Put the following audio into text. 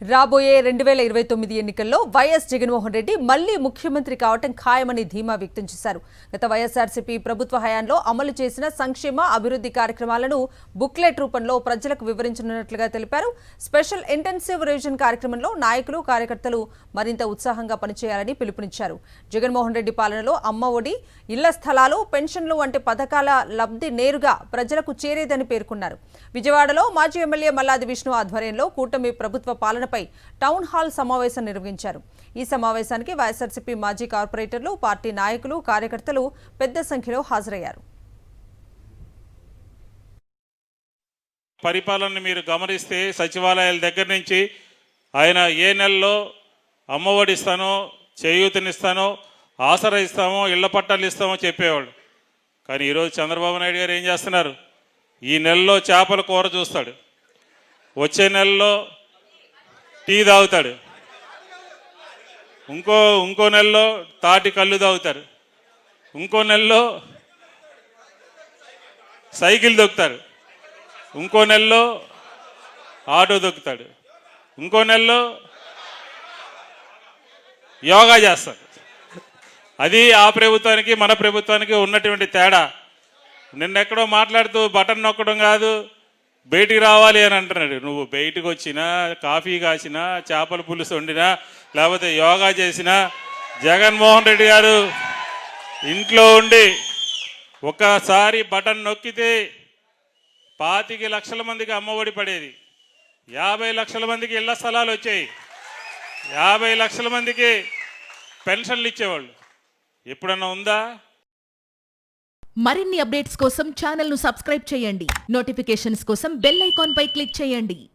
రాబోయే 2029 ఎన్నికల్లో వైఎస్ జగన్మోహన్ రెడ్డి మళ్లీ ముఖ్యమంత్రి కావటం ఖాయమని ధీమా వ్యక్తం చేశారు. గత వైఎస్ఆర్సీపీ ప్రభుత్వ హయాంలో అమలు చేసిన సంక్షేమ అభివృద్ధి కార్యక్రమాలను బుక్లెట్ రూపంలో ప్రజలకు వివరించనున్నట్లుగా తెలిపారు. స్పెషల్ ఇంటెన్సివ్ రివిజన్ కార్యక్రమంలో నాయకులు, కార్యకర్తలు మరింత ఉత్సాహంగా పనిచేయాలని పిలుపునిచ్చారు. జగన్మోహన్ రెడ్డి పాలనలో అమ్మ ఒడి, ఇళ్ల స్థలాలు, పెన్షన్లు వంటి పథకాల లబ్ధి నేరుగా ప్రజలకు చేరేదని పేర్కొన్నారు. విజయవాడలో మాజీ ఎమ్మెల్యే మల్లాది విష్ణు ఆధ్వర్యంలో కూటమి ప్రభుత్వ పాలన టౌన్ హాల్ సమావేశం నిర్వహించారు. ఈ సమావేశానికి వైఎస్ఆర్సీపీ మాజీ కార్పొరేటర్లు, పార్టీ నాయకులు, కార్యకర్తలు పెద్ద సంఖ్యలో హాజరయ్యారు. పరిపాలనను మీరు గమనిస్తే సచివాలయాల దగ్గర నుంచి ఆయన ఏ నెలలో అమ్మఒడి ఇస్తానో, చేయూతనిస్తానో, ఆసరా ఇస్తామో, ఇళ్ల పట్టాలు ఇస్తామో చెప్పేవాడు. కానీ ఈరోజు చంద్రబాబు నాయుడు గారు ఏం చేస్తున్నారు? ఈ నెలలో చేపల కూర చూస్తాడు, వచ్చే నెలలో టీ తాగుతాడు, ఇంకో నెలలో తాటి కళ్ళు తాగుతారు, ఇంకో నెలలో సైకిల్ దొక్కుతారు, ఇంకో నెలలో ఆటో దొక్కుతాడు, ఇంకో నెలలో యోగా చేస్తాడు. అది ఆ ప్రభుత్వానికి మన ప్రభుత్వానికి ఉన్నటువంటి తేడా. నిన్నెక్కడో మాట్లాడుతూ బటన్ నొక్కడం కాదు, బయటికి రావాలి అని అంటున్నాడు. నువ్వు బయటకు వచ్చినా, కాఫీ కాసినా, చేపల పులుసు వండినా, లేకపోతే యోగా చేసినా, జగన్మోహన్ రెడ్డి గారు ఇంట్లో ఉండి ఒక్కసారి బటన్ నొక్కితే 25 లక్షల మందికి అమ్మఒడి పడేది, 50 లక్షల మందికి ఇళ్ల స్థలాలు వచ్చాయి, 50 లక్షల మందికి పెన్షన్లు ఇచ్చేవాళ్ళు. ఎప్పుడన్నా ఉందా? మరిన్ని అప్డేట్స్ కోసం ఛానల్ ను సబ్స్క్రైబ్ చేయండి. నోటిఫికేషన్స్ కోసం బెల్ ఐకాన్ పై క్లిక్ చేయండి.